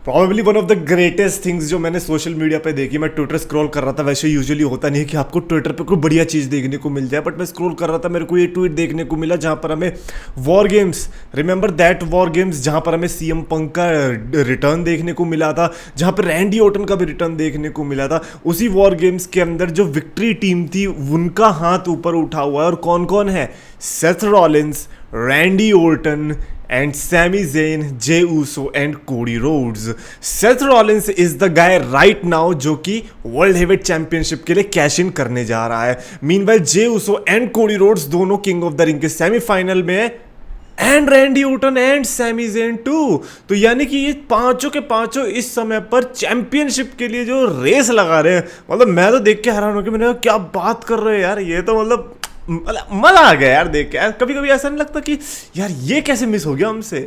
Probably one of the greatest things जो मैंने social media पे देखी। मैं ट्विटर स्क्रॉल कर रहा था, वैसे यूजुअली होता नहीं है कि आपको ट्विटर पे कोई बढ़िया चीज़ देखने को मिल जाए, बट मैं स्क्रॉल कर रहा था, मेरे को ये ट्वीट देखने को मिला जहाँ पर हमें war games, remember that war games, जहाँ पर हमें सीएम पंक का रिटर्न देखने को मिला था, जहाँ पर रैंडी ऑर्टन का भी रिटर्न देखने को मिला था। उसी वॉर गेम्स के अंदर जो विक्ट्री टीम थी उनका हाथ ऊपर उठा हुआ है, और कौन कौन है? Seth Rollins, Randy Orton and Sami Zayn, Jey Uso and Cody Rhodes. Seth Rollins is the guy right now जो कि वर्ल्ड हेवीवेट चैंपियनशिप के लिए कैश इन करने जा रहा है। Meanwhile Jey Uso and Cody Rhodes दोनों किंग ऑफ द रिंग के सेमीफाइनल में है, and Randy Orton and Sami Zayn too. तो यानी कि ये पांचों के पांचों इस समय पर चैंपियनशिप के लिए जो रेस लगा रहे हैं, मतलब मैं तो देख के हैरान हो गया। मैंने कहा क्या बात कर रहे हैं यार, ये तो मतलब मजा आ गया यार देख के। यार कभी कभी ऐसा नहीं लगता कि यार ये कैसे मिस हो गया हमसे।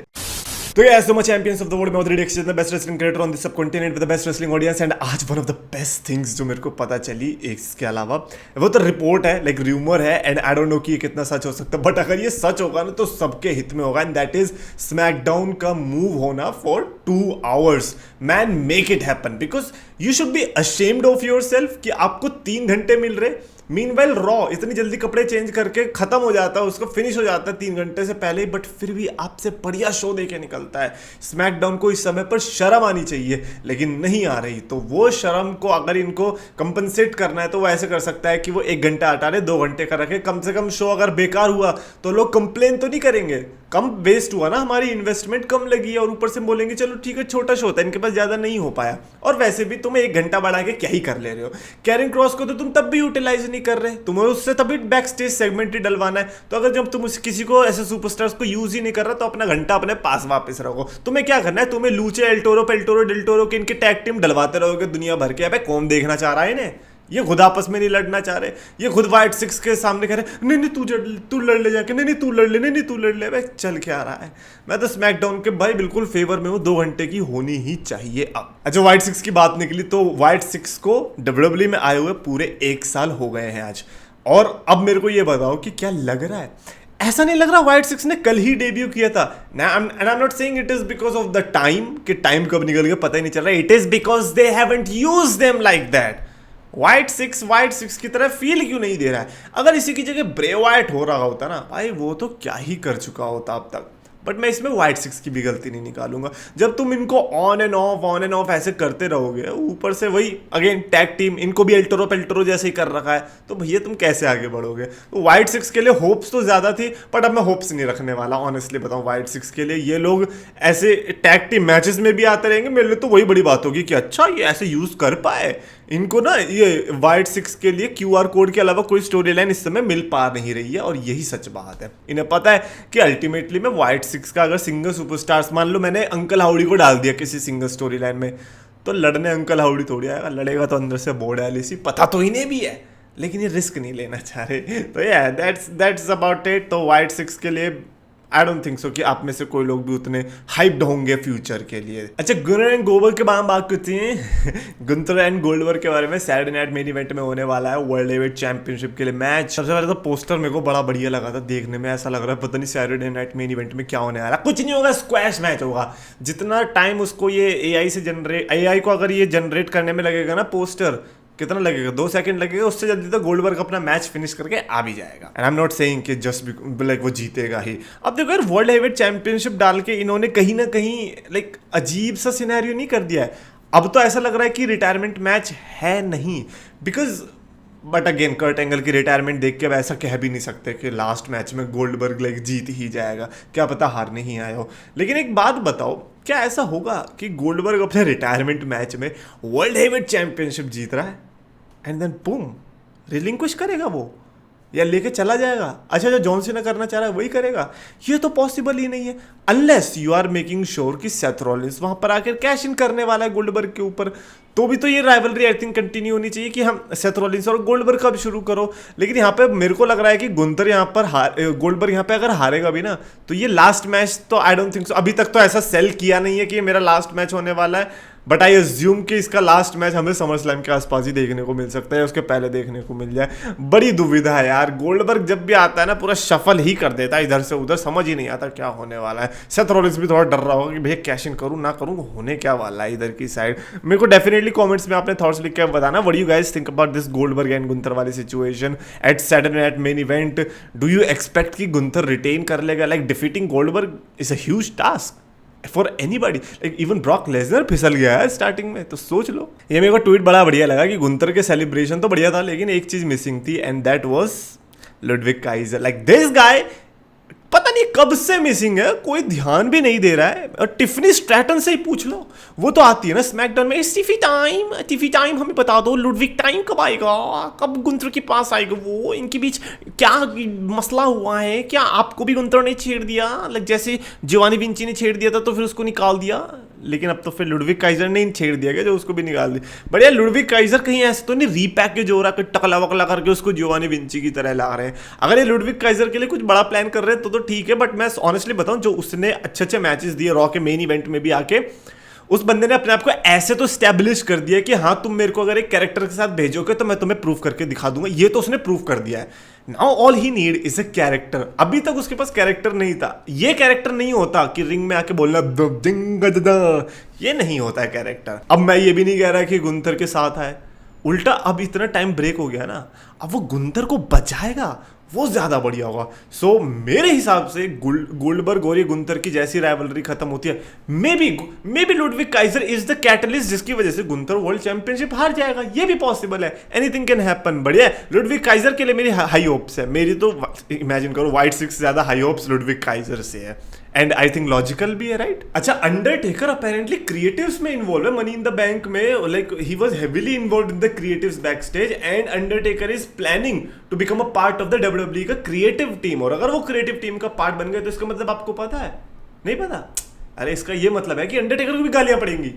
तो ये so much champions of the world में already exchange the best wrestling creator on this subcontinent with the best wrestling audience. And आज one of the best things जो मेरे को पता चली इसके अलावा, वो तो रिपोर्ट है, लाइक र्यूमर है, एंड आई डोंट नो कि ये कितना सच हो सकता है, बट अगर ये सच होगा ना तो सबके हित में होगा, एंड दैट इज स्मैकडाउन का मूव होना for 2 hours। Man make it happen, because you should be ashamed of your self कि आपको 3 घंटे मिल रहे। मीनवाइल रॉ इतनी जल्दी कपड़े चेंज करके खत्म हो जाता है, उसका फिनिश हो जाता है 3 घंटे से पहले, बट फिर भी आपसे बढ़िया शो देके निकलता है। स्मैकडाउन को इस समय पर शर्म आनी चाहिए, लेकिन नहीं आ रही। तो वो शर्म को अगर इनको कंपनसेट करना है तो वो ऐसे कर सकता है कि वो 1 घंटा हटा ले, 2 घंटे का रखे। कम से कम शो अगर बेकार हुआ तो लोग कंप्लेन तो नहीं करेंगे, कम वेस्ट हुआ ना, हमारी इन्वेस्टमेंट कम लगी, और ऊपर से बोलेंगे चलो ठीक है छोटा शो होता है, इनके पास ज्यादा नहीं हो पाया, और वैसे भी तुम्हें 1 घंटा बढ़ा के क्या ही कर ले रहे हो। कैरिंग क्रॉस को तो तुम तब भी यूटिलाइज नहीं कर रहे, तुम्हें उससे तभी बैक स्टेज सेगमेंट ही डलवाना है। तो अगर जब तुम किसी को ऐसे सुपरस्टार्स को यूज ही नहीं कर रहा तो अपना घंटा अपने पास वापस रखो। तुम्हें क्या करना है? तुम्हें लूचे, एल्टोरो, पेल्टोरो, डिल्टोरो के इनके टैग टीम डलवाते रहोगे दुनिया भर के। अबे कौन देखना चाह रहा है इन्हें? ये खुद आपस में नहीं लड़ना चाह रहे, ये खुद व्हाइट सिक्स के सामने कह रहे नहीं नहीं तू लड़ ले जाके, नहीं नहीं तू लड़ ले, नहीं नहीं तू लड़ ले। भाई चल क्या रहा है? मैं तो स्मैकडाउन के भाई बिल्कुल फेवर में हूँ, 2 घंटे की होनी ही चाहिए अब। अच्छा, व्हाइट सिक्स की बात निकली तो व्हाइट सिक्स को डब्ल्यूडब्ल्यूई में आए हुए पूरे 1 साल हो गए हैं आज। और अब मेरे को ये बताओ कि क्या लग रहा है? ऐसा नहीं लग रहा व्हाइट सिक्स ने कल ही डेब्यू किया था। And I am not saying it is because of the time, कि टाइम कब निकल गया पता ही नहीं चल रहा। It is because they haven't used them like that. White six की तरह फील क्यों नहीं दे रहा है? अगर इसी की जगह ब्रे वाइट हो रहा होता ना भाई, वो तो क्या ही कर चुका होता अब तक। बट मैं इसमें व्हाइट सिक्स की भी गलती नहीं निकालूंगा। जब तुम इनको ऑन एंड ऑफ ऐसे करते रहोगे, ऊपर से वही अगेन टैग टीम, इनको भी एल्टोरो पेल्टोरो जैसे ही कर रखा है, तो भैया तुम कैसे आगे बढ़ोगे? तो व्हाइट सिक्स के लिए होप्स तो ज़्यादा थी, बट अब मैं होप्स नहीं रखने वाला ऑनेस्टली बताऊँ व्हाइट सिक्स के लिए। ये लोग ऐसे टैग टीम मैचेस में भी आते रहेंगे, मेरे लिए तो वही बड़ी बात होगी कि अच्छा ये ऐसे यूज़ कर पाए। इनको ना ये व्हाइट सिक्स के लिए QR कोड के अलावा कोई स्टोरी लाइन इस समय मिल पा नहीं रही है, और यही सच बात है। इन्हें पता है कि अल्टीमेटली में व्हाइट सिक्स का अगर सिंगल सुपरस्टार्स, मान लो मैंने अंकल हाउडी को डाल दिया किसी सिंगल स्टोरी लाइन में, तो लड़ने अंकल हाउडी थोड़ी आएगा, लड़ेगा तो अंदर से बोर्ड एलिसी, पता तो इन्हें भी है, लेकिन ये रिस्क नहीं लेना चाह रहे। तो या दैट्स अबाउट इट। तो व्हाइट सिक्स के लिए आई डोंट थिंक सो कि आप में से कोई लोग भी उतने हाइप्ड होंगे फ्यूचर के लिए। अच्छा, गुंथर एंड गोल्डबर्ग के बारे में बात करते हैं। गुंथर एंड गोल्डबर्ग के बारे में सैटरडे नाइट मेन इवेंट में होने वाला है वर्ल्ड हेवीवेट चैंपियनशिप के लिए मैच। सबसे पहले तो पोस्टर मेरे को बड़ा बढ़िया लगा था देखने में, ऐसा लग रहा है पता नहीं सैटरडे नाइट मेन इवेंट में क्या होने वाला। कुछ नहीं होगा, स्क्वैश मैच होगा। जितना टाइम उसको ये AI को अगर ये जनरेट करने में लगेगा ना पोस्टर, कितना लगेगा? 2 सेकंड लगेगा, उससे जल्दी तो गोल्डबर्ग अपना मैच फिनिश करके आ भी जाएगा। And I am not saying कि जस्ट लाइक वो जीतेगा ही। अब देखो यार, वर्ल्ड हेवीवेट चैंपियनशिप डाल के इन्होंने कहीं ना कहीं लाइक अजीब सा सिनेरियो नहीं कर दिया है? अब तो ऐसा लग रहा है कि रिटायरमेंट मैच है नहीं, because but again Kurt Angle की रिटायरमेंट देख के अब ऐसा कह भी नहीं सकते कि लास्ट मैच में गोल्डबर्ग लाइक जीत ही जाएगा, क्या पता हार नहीं आया हो। लेकिन एक बात बताओ, क्या ऐसा होगा कि गोल्डबर्ग अपने रिटायरमेंट मैच में वर्ल्ड हेवीवेट चैंपियनशिप जीत रहा है एंड देन बूम रिलिंक्विश करेगा वो, या लेके चला जाएगा? अच्छा, जो जॉन सीना करना चाह रहा है वही करेगा? ये तो पॉसिबल ही नहीं है, unless you are making sure कि सेथ रॉलिंस वहां पर आकर कैश इन करने वाला है गोल्डबर्ग के ऊपर। तो भी तो ये राइवलरी आई थिंक कंटिन्यू होनी चाहिए कि हम सेथ रॉलिंस और गोल्डबर्ग कब शुरू करो। लेकिन यहाँ पे मेरे को लग रहा है कि गुंतर यहाँ पर गोल्डबर्ग यहाँ पे अगर हारेगा भी ना तो ये लास्ट मैच तो आई डोंट थिंक सो, अभी तक तो ऐसा सेल किया नहीं है कि ये मेरा लास्ट मैच होने वाला है, बट आई अज्यूम कि इसका लास्ट मैच हमें समर स्लैम के आसपास ही देखने को मिल सकता है, उसके पहले देखने को मिल जाए। बड़ी दुविधा है यार, गोल्डबर्ग जब भी आता है ना पूरा शफल ही कर देता है इधर से उधर, समझ ही नहीं आता क्या होने वाला है। सेथ रॉलिंस भी थोड़ा डर रहा होगा कि भैया कैश इन करूँ ना करूँ, होने क्या वाला है इधर की साइड। मेरे को डेफिनेटली कॉमेंट्स में आपने थॉट्स लिख के बताना, what do you guys think about this Goldberg and Gunther वाली situation at Saturday night main event. Do you expect कि गुंथर रिटेन कर लेगा? Like defeating Goldberg is a huge task for anybody, like even Brock Lesnar फिसल गया है starting में, तो सोच लो। ये मेरे को ट्वीट बड़ा बढ़िया लगा कि गुंतर के सेलिब्रेशन तो बढ़िया था लेकिन एक चीज मिसिंग थी, and that was Ludwig Kaizer. Like this guy पता नहीं कब से मिसिंग है, कोई ध्यान भी नहीं दे रहा है। और टिफनी स्ट्रैटन से ही पूछ लो, वो तो आती है ना स्मैकडाउन में, टिफी टाइम हमें बता दो, लुडविग टाइम कब आएगा, कब गुंतर के पास आएगा वो, इनके बीच क्या मसला हुआ है, क्या आपको भी गुंतर ने छेड़ दिया? लाइक जैसे जिवानी विंची ने छेड़ दिया था तो फिर उसको निकाल दिया, लेकिन अब तो फिर लुडविग काइजर ने छेड़ दिया गया जो उसको भी निकाल दी। बट यार लुडविग काइजर कहीं ऐसे तो नहीं रीपैकेज हो रहा कि टकला वकला करके उसको जिवानी विंची की तरह ला रहे हैं? अगर ये लुडविग काइजर के लिए कुछ बड़ा प्लान कर रहे हैं तो ठीक है, बट मैं ऑनेस्टली बताऊं जो उसने अच्छे अच्छे मैचेस दिए रॉ के मेन इवेंट में भी आके, उस बंदे ने अपने आप को ऐसे तो स्टैब्लिश कर दिया कि हाँ तुम मेरे को अगर एक कैरेक्टर के साथ भेजोगे तो मैं तुम्हें प्रूव करके दिखा दूंगा। ये तो उसने प्रूव कर दिया है। Now all he need is a character. अभी तक उसके पास कैरेक्टर नहीं था। ये कैरेक्टर नहीं होता कि रिंग में आके बोलना ये नहीं होता है कैरेक्टर। अब मैं ये भी नहीं कह रहा कि गुंथर के साथ है, उल्टा अब इतना टाइम ब्रेक हो गया ना, अब वो गुंथर को बचाएगा वो ज्यादा बढ़िया होगा। सो मेरे हिसाब से गोल्डबर्ग और ये गुंथर की जैसी राइवलरी खत्म होती है, may be Ludwig Kaizer is the catalyst जिसकी वजह से गुंथर वर्ल्ड चैंपियनशिप हार जाएगा। ये भी पॉसिबल है, एनीथिंग कैन हैपन। बढ़िया है, लुडविग काइजर के लिए मेरी हाई होप्स है। मेरी तो इमेजिन करो व्हाइट सिक्स से ज्यादा हाई होप्स लुडविग काइजर से है, एंड आई थिंक लॉजिकल भी है, राइट? अच्छा, अंडरटेकर अपेरेंटली क्रिएटिव्स में इन्वॉल्व है, मनी इन द बैंक में। Like he was heavily involved in the creatives backstage, and Undertaker is planning to become a part of the WWE का creative team. और अगर वो creative team का part बन गए तो इसका मतलब आपको पता है? नहीं पता? अरे इसका ये मतलब है कि अंडरटेकर को भी गालियां पड़ेंगी।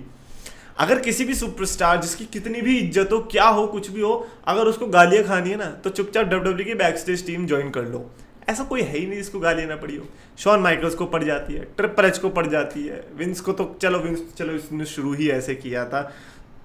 अगर किसी भी सुपरस्टार जिसकी कितनी भी इज्जत हो, क्या हो, कुछ भी हो, अगर उसको गालियां खानी है ना तो चुपचाप डब्ल्यूडब्ल्यूई की बैक स्टेज टीम ज्वाइन कर लो। ऐसा कोई है ही नहीं जिसको गालियां ना पड़ी हो। शॉन माइकल्स को पड़ जाती है, ट्रिपल एच को पड़ जाती है, विंस को तो चलो इसने शुरू ही ऐसे किया था।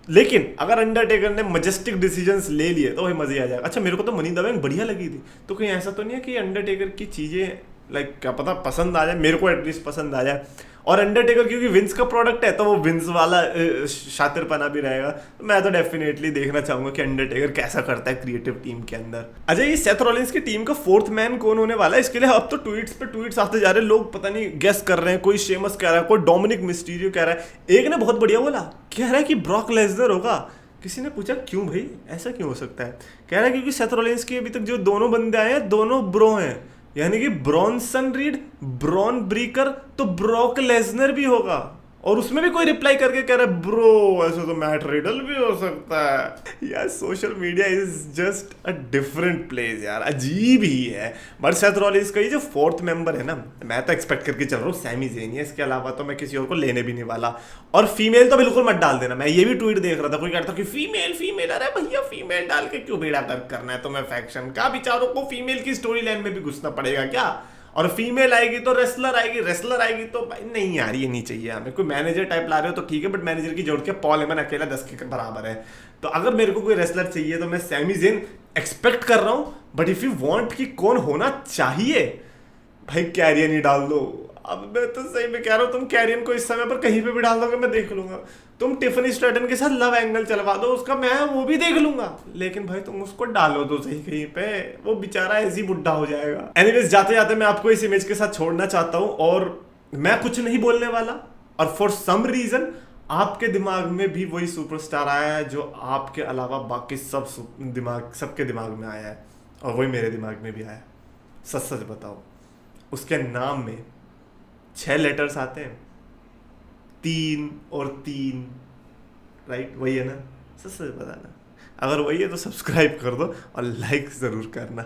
लेकिन अगर अंडरटेकर ने मजेस्टिक डिसीजंस ले लिए तो वही मजे आ जाएगा। अच्छा, मेरे को तो मनी इन द बैंक बढ़िया लगी थी, तो कहीं ऐसा तो नहीं है कि अंडरटेकर की चीजें लाइक क्या पता पसंद आ जाए, मेरे को एटलीस्ट पसंद आ जाए। और अंडरटेकर क्योंकि विंस का प्रोडक्ट है तो वो विंस वाला शातिरपना भी रहेगा। तो मैं तो डेफिनेटली देखना चाहूंगा कि अंडरटेकर कैसा करता है क्रिएटिव टीम के अंदर। अच्छा, ये सेथ रॉलिंस की टीम का फोर्थ मैन कौन होने वाला है? इसके लिए अब तो ट्वीट्स पे ट्वीट्स आते जा रहे हैं, लोग पता नहीं गेस कर रहे हैं। कोई शेमस कह रहा है, कोई डोमिनिक मिस्टीरियो कह रहा है, एक ने बहुत बढ़िया बोला, कह रहा है कि ब्रॉक लेसनर होगा। किसी ने पूछा क्यों भाई, ऐसा क्यों हो सकता है? कह रहा है क्योंकि सेथ रॉलिंस की अभी तक जो दोनों बंदे आए हैं दोनों ब्रो हैं, यानी कि ब्रॉनसन रीड, ब्रॉन ब्रीकर, तो ब्रॉक लेसनर भी होगा। और उसमें भी कोई रिप्लाई करके कह रहा है ब्रो ऐसे तो मैट रिडल भी हो सकता है। यार social media is just a different place यार, अजीब ही है। बट सेथ रॉलिंस का ये जो फोर्थ मेंबर है ना, मैं तो एक्सपेक्ट करके चल रहा हूँ सैमी ज़ेन है, इसके अलावा तो मैं किसी और को लेने भी नहीं वाला। और फीमेल तो बिल्कुल मत डाल देना। मैं ये भी ट्वीट देख रहा था, कोई कहता कि फीमेल, अरे भैया फीमेल डाल के क्यों बेड़ा गर्क करना है तुम्हें? फैक्शन का बेचारों को फीमेल की स्टोरी लाइन में भी घुसना पड़ेगा क्या? और फीमेल आएगी तो रेसलर आएगी तो भाई नहीं यार, ये नहीं चाहिए हमें। कोई मैनेजर टाइप ला रहे हो तो ठीक है, बट मैनेजर की जोड़ के पॉल हेमन अकेला 10 के बराबर है। तो अगर मेरे को कोई रेसलर चाहिए तो मैं सैमी ज़ेन एक्सपेक्ट कर रहा हूँ। बट इफ यू वांट कि कौन होना चाहिए, भाई कैरियन ही डाल दो। अब मैं तो सही में कह रहा हूँ, तुम कैरियन को इस समय पर कहीं पे भी डाल दोगे मैं देख लूंगा। तुम टिफनी स्ट्रैटन के साथ लव एंगल चलवा दो उसका, मैं वो भी देख लूंगा। लेकिन भाई तुम उसको डालो तो सही कहीं पे, वो बेचारा ऐसी बुढ़ा हो जाएगा। एनीवेज, जाते जाते मैं आपको इस इमेज के साथ छोड़ना चाहता हूँ, और मैं कुछ नहीं बोलने वाला। और फॉर सम रीजन आपके दिमाग में भी वही सुपरस्टार आया है जो आपके अलावा बाकी सबके दिमाग में आया है, और वही मेरे दिमाग में भी आया। सच बताओ, उसके नाम में 6 लेटर्स आते हैं, 3 और 3, राइट? वही है ना? सच बताना। अगर वही है तो सब्सक्राइब कर दो और लाइक जरूर करना।